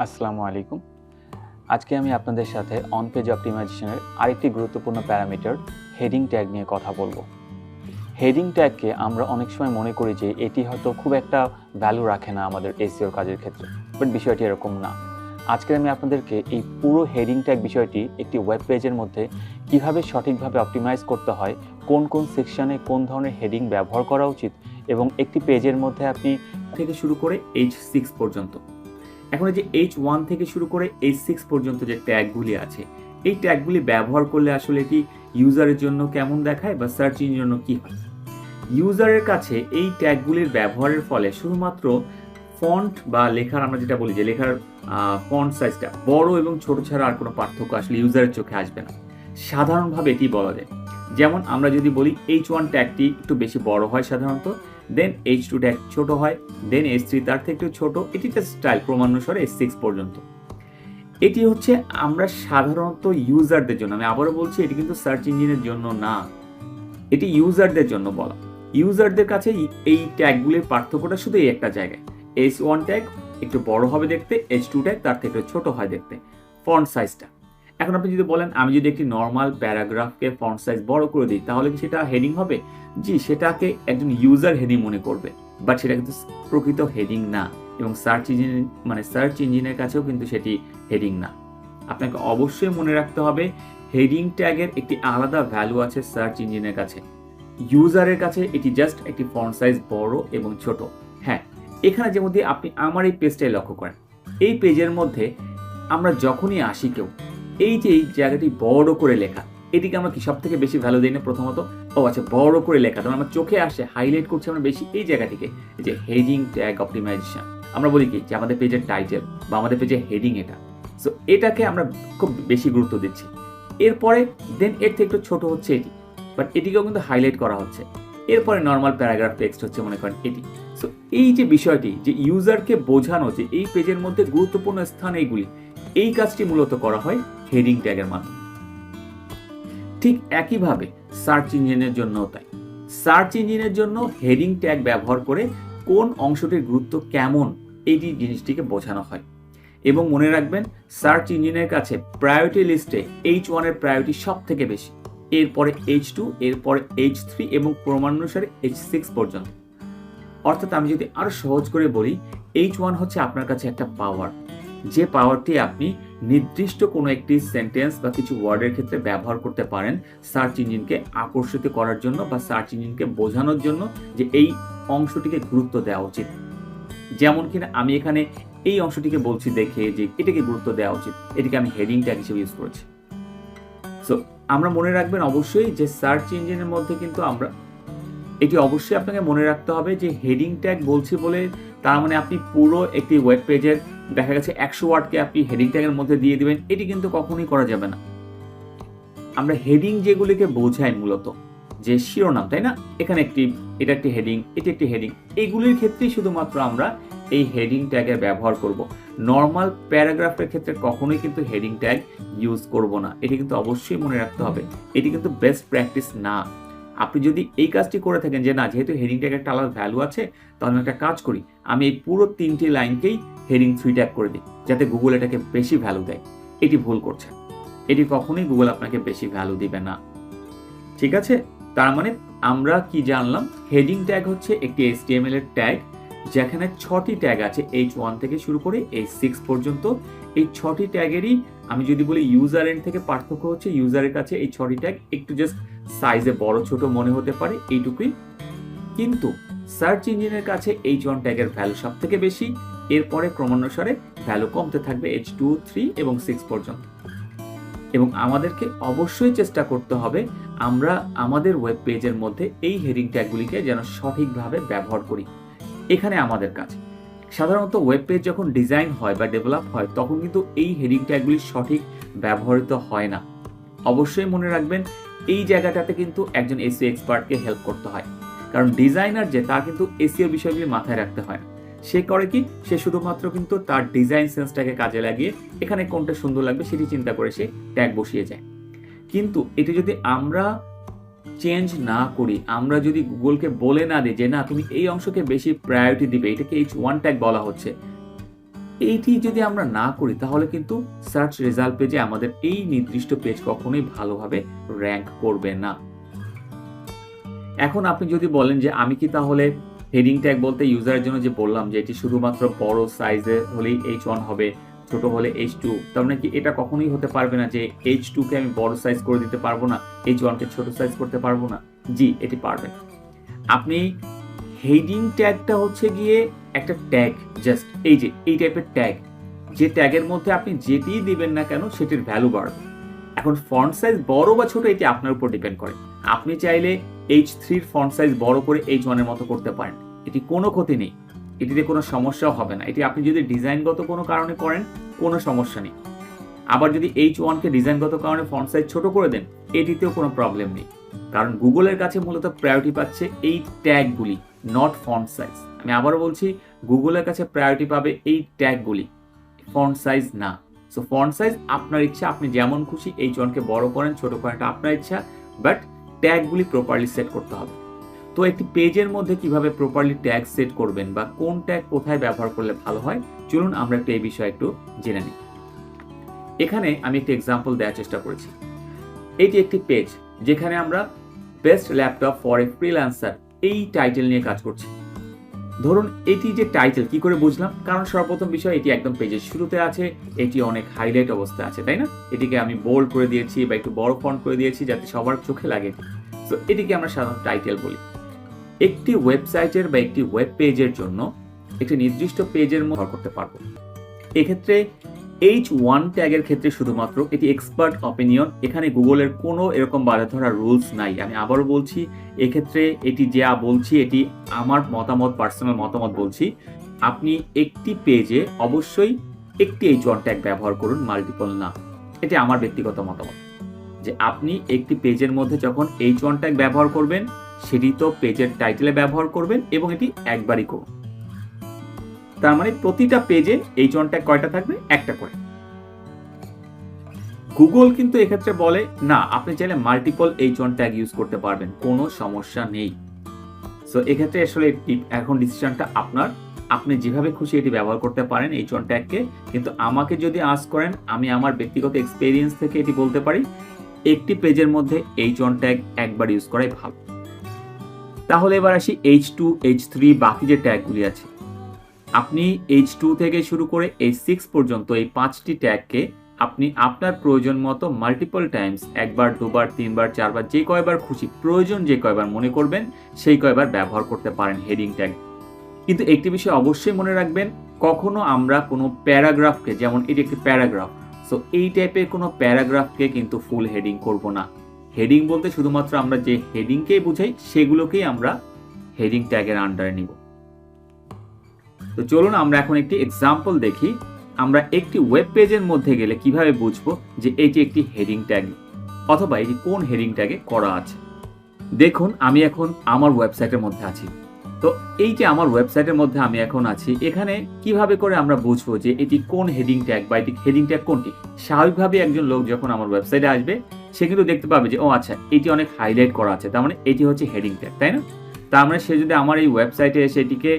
আসসালামু আলাইকুম। আজকে আমি আপনাদের সাথে অন পেজ অপটিমাইজেশনের আরেকটি গুরুত্বপূর্ণ প্যারামিটার হেডিং ট্যাগ নিয়ে কথা বলবো। হেডিং ট্যাগকে আমরা অনেক সময় মনে করি যে এটি হয়তো খুব একটা ভ্যালু রাখে না আমাদের এসইওর কাজের ক্ষেত্রে, বাট বিষয়টি এরকম না। আজকে আমি আপনাদেরকে এই পুরো হেডিং ট্যাগ বিষয়টি একটি ওয়েব পেজের মধ্যে কিভাবে সঠিকভাবে অপটিমাইজ করতে হয়, কোন কোন সেকশনে কোন ধরনের হেডিং ব্যবহার করা উচিত, এবং একটি পেজের মধ্যে আপনি থেকে শুরু করে H6 পর্যন্ত, এখন এই যে H1 থেকে শুরু করে H6 পর্যন্ত যে ট্যাগগুলি আছে, এই ট্যাগগুলি ব্যবহার করলে আসলে এটি ইউজারের জন্য কেমন দেখায় বা সার্চ ইঞ্জিনের জন্য কি হয়। ইউজারের কাছে এই ট্যাগগুলির ব্যবহারের ফলে শুধুমাত্র ফন্ট বা লেখার, আমরা যেটা বলি যে লেখার ফন্ট সাইজটা বড় এবং ছোট ছাড়া আর কোনো পার্থক্য আসলে ইউজারের চোখে আসবে না। সাধারণভাবে এটি বলা যায়, যেমন আমরা যদি বলি H1 ট্যাগটি একটু বেশি বড় হয় সাধারণত, দেন H2 ট্যাগ ছোট হয়, দেন H3 তার থেকে একটু ছোট, এটি একটা স্টাইল ক্রমানুসারে H6 পর্যন্ত। এটি হচ্ছে আমরা সাধারণত ইউজারদের জন্য, আমি আবারও বলছি এটি কিন্তু সার্চ ইঞ্জিনের জন্য না, এটি ইউজারদের জন্য বলা। ইউজারদের কাছে এই ট্যাগগুলির পার্থক্যটা শুধু এই একটা জায়গায়, H1 ট্যাগ একটু বড় হবে দেখতে, H2 ট্যাগ তার থেকে ছোট হয় দেখতে, ফন্ট সাইজটা। এখন আপনি যদি বলেন আমি যদি একটি নর্মাল প্যারাগ্রাফকে ফন্ট সাইজ বড় করে দিই তাহলে কি সেটা হেডিং হবে? জি, সেটাকে একজন ইউজার হেডিং মনে করবে, বাট সেটা কিন্তু প্রকৃত হেডিং না, এবং সার্চ ইঞ্জিনের কাছেও কিন্তু সেটি হেডিং না। আপনাকে অবশ্যই মনে রাখতে হবে হেডিং ট্যাগের একটি আলাদা ভ্যালু আছে সার্চ ইঞ্জিনের কাছে, ইউজারের কাছে এটি জাস্ট একটি ফন্ট সাইজ বড় এবং ছোট। হ্যাঁ, এখানে যেমন আপনি আমার এই পেজটাই লক্ষ্য করেন, এই পেজের মধ্যে আমরা যখনই আসি কেউ, এই যে এই জায়গাটি বড় করে লেখা, এটিকে আমরা কি সব থেকে বেশি ভ্যালু দিই না? প্রথমত আচ্ছা, বড় করে লেখা তখন আমার চোখে আসে, হাইলাইট করছি আমরা বেশি এই জায়গাটিকে, যে হেডিং ট্যাগ অপটিমাইজেশন। আমরা বলি কি যে আমাদের পেজের টাইটেল বা আমাদের পেজের হেডিং এটা, সো এটাকে আমরা খুব বেশি গুরুত্ব দিচ্ছি। এরপরে দেন এর থেকে একটু ছোট হচ্ছে এটি, বাট এটিকেও কিন্তু হাইলাইট করা হচ্ছে। এরপরে নর্মাল প্যারাগ্রাফ টেক্সট হচ্ছে মনে করেন এটি। সো এই যে বিষয়টি, যে ইউজারকে বোঝানো যে এই পেজের মধ্যে গুরুত্বপূর্ণ স্থান এইগুলি, এই কাজটি মূলত করা হয় হেডিং ট্যাগের মাধ্যমে। ঠিক একইভাবে সার্চ ইঞ্জিনের জন্য তাই, সার্চ ইঞ্জিনের জন্য হেডিং ট্যাগ ব্যবহার করে কোন অংশটির গুরুত্ব কেমন এই জিনিসটিকে বোঝানো হয়। এবং মনে রাখবেন সার্চ ইঞ্জিনের কাছে প্রায়োরিটি লিস্টে H1 এর প্রায়োরিটি সব থেকে বেশি, এরপরে H2, এরপরে H3 এবং ক্রমানুসারে H6 পর্যন্ত। অর্থাৎ আমি যদি আরো সহজ করে বলি, H1 হচ্ছে আপনার কাছে একটা পাওয়ার, যে পাওয়ারটি আপনি নির্দিষ্ট কোনো একটি সেন্টেন্স বা কিছু ওয়ার্ডের ক্ষেত্রে ব্যবহার করতে পারেন সার্চ ইঞ্জিনকে আকর্ষিত করার জন্য বা সার্চ ইঞ্জিনকে বোঝানোর জন্য যে এই অংশটিকে গুরুত্ব দেওয়া উচিত। যেমন কিনা আমি এখানে এই অংশটিকে বলছি দেখে যে এটাকে গুরুত্ব দেওয়া উচিত, এটিকে আমি হেডিং ট্যাগ হিসেবে ইউজ করেছি। সো আমরা মনে রাখবেন অবশ্যই যে সার্চ ইঞ্জিনের মধ্যে কিন্তু আমরা এটি অবশ্যই আপনাকে মনে রাখতে হবে যে হেডিং ট্যাগ বলছি বলে তার মানে আপনি পুরো একটি ওয়েব পেজের দেখা গেছে 100 ওয়ার্ডকে আপনি হেডিং ট্যাগের মধ্যে দিয়ে দিবেন, এটি কিন্তু কখনোই করা যাবে না। আমরা হেডিং যেগুলিকে বোঝাই মূলত যে শিরোনাম, তাই না? এখানে এটা একটি হেডিং, এটি একটি হেডিং, এগুলির ক্ষেত্রেই শুধুমাত্র আমরা এই হেডিং ট্যাগের ব্যবহার করব। নর্মাল প্যারাগ্রাফের ক্ষেত্রে কখনোই কিন্তু হেডিং ট্যাগ ইউজ করব না, এটি কিন্তু অবশ্যই মনে রাখতে হবে। এটি কিন্তু বেস্ট প্র্যাকটিস না। আপনি যদি এই কাজটি করে থাকেন যে না, যেহেতু হেডিং ট্যাগের একটা আলাদা ভ্যালু আছে, তাহলে আমি একটা কাজ করি, আমি এই পুরো 3টি লাইনকেই হেডিং 3 ট্যাগ করে দিই যাতে গুগল এটাকে বেশি ভ্যালু দেয়, এটি ভুল করছে। এটি কখনোই গুগল আপনাকে বেশি ভ্যালু দিবে না। ঠিক আছে, তার মানে আমরা কি জানলাম? হেডিং ট্যাগ হচ্ছে একটি HTML এর ট্যাগ যেখানে 6টি ট্যাগ আছে, H1 থেকে শুরু করে H6 পর্যন্ত। এই 6টি ট্যাগেরই আমি যদি বলি ইউজার এন্ড থেকে পার্থক্য হচ্ছে, ইউজারের কাছে এই 6টি ট্যাগ একটু জাস্ট সাইজে বড় ছোট মনে হতে পারে, এইটুকুই। কিন্তু সার্চ ইঞ্জিনের কাছে H1 ট্যাগের ভ্যালু সব থেকে বেশি, এরপরে ক্রমানুসারে ভ্যালু কমতে থাকবে H2, 3 এবং 6 পর্যন্ত। এবং আমাদেরকে অবশ্যই চেষ্টা করতে হবে আমরা আমাদের ওয়েব পেজের মধ্যে এই হেডিং ট্যাগগুলিকে যেন সঠিকভাবে ব্যবহার করি। এখানে আমাদের কাজ সাধারণত ওয়েব পেজ যখন ডিজাইন হয় বা ডেভেলপ হয় তখন কিন্তু এই হেডিং ট্যাগগুলি সঠিক ব্যবহৃত হয় না। অবশ্যই মনে রাখবেন এই জায়গাটাতে কিন্তু একজন এসইও এক্সপার্টকে হেল্প করতে হয়, কারণ ডিজাইনার যে তার কিন্তু এসইও বিষয়গুলি মাথায় রাখতে হয় না। সে করে কি, সে শুধুমাত্র কিন্তু তার ডিজাইন সেন্সটাকে কাজে লাগিয়ে এখানে কোনটা সুন্দর লাগবে সেটি চিন্তা করে সে ট্যাগ বসিয়ে যায়। কিন্তু এটি যদি আমরা চেঞ্জ না করি, আমরা যদি গুগলকে বলে না দিই যে না তুমি এই অংশকে বেশি প্রায়োরিটি দিবে, এটাকে H1 ট্যাগ বলা হচ্ছে, এইটি যদি আমরা না করি তাহলে কিন্তু সার্চ রেজাল্ট পেজে আমাদের এই নির্দিষ্ট পেজ কখনোই ভালোভাবে র্যাঙ্ক করবে না। এখন আপনি যদি বলেন যে আমি কি তাহলে হেডিং ট্যাগ বলতে ইউজারের জন্য যে বললাম যে এটি শুধুমাত্র বড় সাইজে হলেই H1 হবে, ছোট হলে H2, তার মানে কি এটা কখনোই হতে পারবে না যে H2 কে আমি বড় সাইজ করে দিতে পারবো না, H1 কে ছোট সাইজ করতে পারবো না? জি, এটি পারবেন। আপনি হেডিং ট্যাগটা হচ্ছে গিয়ে একটা ট্যাগ, জাস্ট এই যে এই টাইপের ট্যাগ, যে ট্যাগের মধ্যে আপনি যেটিই দিবেন না কেন সেটির ভ্যালু বাড়বে। এখন ফন্ট সাইজ বড় বা ছোট এটি আপনার উপর ডিপেন্ড করে। আপনি চাইলে H3 এর ফন্ট সাইজ বড় করে H1 এর মতো করতে পারেন, এটি কোনো ক্ষতি নেই, এটিতে কোনো সমস্যাও হবে না। এটি আপনি যদি ডিজাইনগত কোনো কারণে করেন কোনো সমস্যা নেই। আবার যদি H1 কে ডিজাইনগত কারণে ফন্ট সাইজ ছোট করে দেন এটিতেও কোনো প্রবলেম নেই, কারণ গুগলের কাছে মূলত প্রায়োরিটি পাচ্ছে এই ট্যাগগুলি, নট ফন্ট সাইজ। আমি আবারও বলছি, গুগলের কাছে প্রায়োরিটি পাবে এই ট্যাগগুলি, ফন্ট সাইজ না। সো ফন্ট সাইজ আপনার ইচ্ছা, আপনি যেমন খুশি H1 কে বড় করেন ছোট করেন, এটা আপনার ইচ্ছা, বাট ট্যাগগুলি প্রপারলি সেট করতে হবে। তো একটি পেজের মধ্যে কিভাবে প্রপারলি ট্যাগ সেট করবেন বা কোন ট্যাগ কোথায় ব্যবহার করলে ভালো হয়, চলুন আমরা একটু এই বিষয়ে একটু জেনে নিই। এখানে আমি একটি এক্সাম্পল দেওয়ার চেষ্টা করেছি। এটি একটি পেজ যেখানে আমরা best laptop for a freelancer এই টাইটেল নিয়ে কাজ করছি। ধরুন এটি যে টাইটেল কি করে বুঝলাম, কারণ সর্বপ্রথম বিষয় এটি একদম পেজের শুরুতে আছে, এটি অনেক হাইলাইট অবস্থায় আছে, তাই না? এটিকে আমি বোল্ড করে দিয়েছি বা একটু বড় ফন্ট করে দিয়েছি যাতে সবার চোখে লাগে। সো এটিকে আমরা সাধারণত টাইটেল বলি। একটি ওয়েবসাইটের বা একটি ওয়েব পেজের জন্য একটি নির্দিষ্ট পেজের মধ্যে ব্যবহার করতে পারবো। এক্ষেত্রে H1 ট্যাগের ক্ষেত্রে শুধুমাত্র এটি এক্সপার্ট অপিনিয়ন, এখানে গুগলের কোনো এরকম বাধা ধরা রুলস নাই। আমি আবারও বলছি, এক্ষেত্রে এটি যা বলছি এটি আমার মতামত, পার্সোনাল মতামত বলছি। আপনি একটি পেজে অবশ্যই একটি H1 ট্যাগ ব্যবহার করুন, মাল্টিপল না। এটি আমার ব্যক্তিগত মতামত যে আপনি একটি পেজের মধ্যে যখন H1 ট্যাগ ব্যবহার করবেন সেটি তো পেজের টাইটেলে ব্যবহার করবেন এবং এটি একবারই করুন। তার মানে প্রতিটা পেজে H1 ট্যাগ কয়টা থাকবে? একটা করে। গুগল কিন্তু এক্ষেত্রে বলে না, আপনি চাইলে মাল্টিপল H1 ট্যাগ ইউজ করতে পারবেন, কোনো সমস্যা নেই। সো এক্ষেত্রে আসলে এখন ডিসিশনটা আপনার, আপনি যেভাবে খুশি এটি ব্যবহার করতে পারেন H1 ট্যাগকে। কিন্তু আমাকে যদি আস্ক করেন, আমি আমার ব্যক্তিগত এক্সপেরিয়েন্স থেকে এটি বলতে পারি, একটি পেজের মধ্যে H1 ট্যাগ একবার ইউজ করাই ভালো। তাহলে এবার আসি H2, H3 বাকি যে ট্যাগগুলি আছে। আপনি H2 থেকে শুরু করে H6 পর্যন্ত এই 5টি ট্যাগকে আপনি আপনার প্রয়োজন মতো মাল্টিপল টাইমস, একবার, দুবার, তিনবার, চারবার, যে কয়বার খুশি, প্রয়োজন যে কয়বার মনে করবেন সেই কয়বার ব্যবহার করতে পারেন হেডিং ট্যাগ। কিন্তু একটি বিষয় অবশ্যই মনে রাখবেন, কখনো আমরা কোনো প্যারাগ্রাফকে, যেমন এটি একটি প্যারাগ্রাফ, সো এই টাইপের কোনো প্যারাগ্রাফকে কিন্তু ফুল হেডিং করব না। হেডিং বলতে শুধুমাত্র আমরা যে হেডিংকেই বুঝাই সেগুলোকেই আমরা হেডিং ট্যাগের আন্ডারে নিব। তো চলুন আমরা এখন একটি এক্সাম্পল দেখি। আমরা একটি ওয়েব পেজের মধ্যে গেলে কিভাবে বুঝবো যে এটি একটি হেডিং ট্যাগ অথবা এটি কোন হেডিং ট্যাগে করা আছে। দেখুন আমি এখন আমার ওয়েবসাইটের মধ্যে আছি। তো এই যে আমার ওয়েবসাইটের মধ্যে আমি এখন আছি, এখানে কিভাবে করে আমরা বুঝবো যে এটি কোন হেডিং ট্যাগ বা এটি হেডিং ট্যাগ কোনটি? স্বাভাবিকভাবে একজন লোক যখন আমার ওয়েবসাইটে আসবে সে কিন্তু দেখতে পাবে যে ও আচ্ছা এটি অনেক হাইলাইট করা আছে, তার মানে এটি হচ্ছে হেডিং ট্যাগ, তাই না? তার মানে সে যদি আমার এই ওয়েবসাইটে এসে এটিকে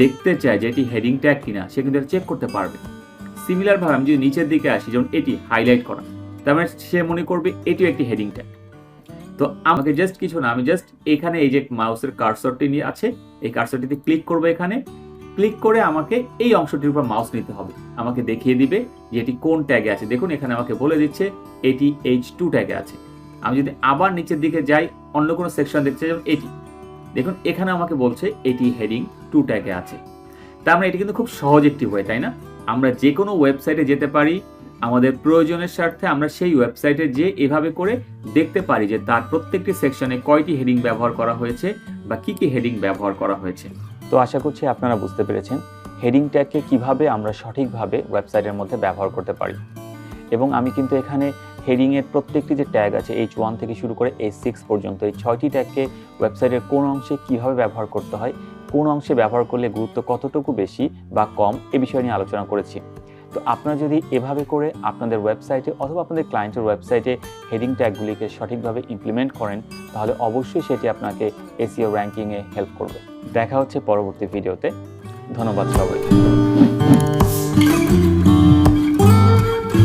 দেখতে চায় যে এটি হেডিং ট্যাগ কিনা, সে কিন্তু চেক করতে পারবে। সিমিলার ভাবে আমি যদি নিচের দিকে আসি, যেমন এটি হাইলাইট করা, তার মানে সে মনে করবে এটিও একটি হেডিং ট্যাগ। তো আমাকে জাস্ট কিছু না, আমি জাস্ট এখানে এই যে মাউসের কার্সরটি নিয়ে আছে, এই কার্সরটিতে ক্লিক করবো। এখানে ক্লিক করে আমাকে এই অংশটির উপর মাউস নিতে হবে, আমাকে দেখিয়ে দিবে যে এটি কোন ট্যাগে আছে। দেখুন এখানে আমাকে বলে দিচ্ছে এটি H2 ট্যাগে আছে। আমি যদি আবার নিচের দিকে যাই, অন্য কোনো সেকশন দেখতে চাই, যেমন এটি, দেখুন এখানে আমাকে বলছে এটি হেডিং 2 ট্যাগে আছে। তার মানে এটি কিন্তু খুব সহজ একটি ওয়ে, তাই না? আমরা যে কোনো ওয়েবসাইটে যেতে পারি, আমাদের প্রয়োজনের স্বার্থে আমরা সেই ওয়েবসাইটে যে এভাবে করে দেখতে পারি যে তার প্রত্যেকটি সেকশনে কয়টি হেডিং ব্যবহার করা হয়েছে বা কি কি হেডিং ব্যবহার করা হয়েছে। তো আশা করছি আপনারা বুঝতে পেরেছেন হেডিং ট্যাগকে কিভাবে আমরা সঠিকভাবে ওয়েবসাইটের মধ্যে ব্যবহার করতে পারি। এবং আমি কিন্তু এখানে হেডিংয়ের প্রত্যেকটি যে ট্যাগ আছে H1 থেকে শুরু করে H6 পর্যন্ত, এই 6টি ট্যাগকে ওয়েবসাইটের কোন অংশে কিভাবে ব্যবহার করতে হয়, কোন অংশে ব্যবহার করলে গুরুত্ব কতটুকু বেশি বা কম, এ বিষয় নিয়ে আলোচনা করেছি। তো আপনারা যদি এভাবে করে আপনাদের ওয়েবসাইটে অথবা আপনাদের ক্লায়েন্টের ওয়েবসাইটে হেডিং ট্যাগগুলিকে সঠিকভাবে ইমপ্লিমেন্ট করেন, তাহলে অবশ্যই সেটি আপনাকে SEO র্যাঙ্কিংয়ে হেল্প করবে। দেখা হচ্ছে পরবর্তী ভিডিওতে। ধন্যবাদ সবাইকে।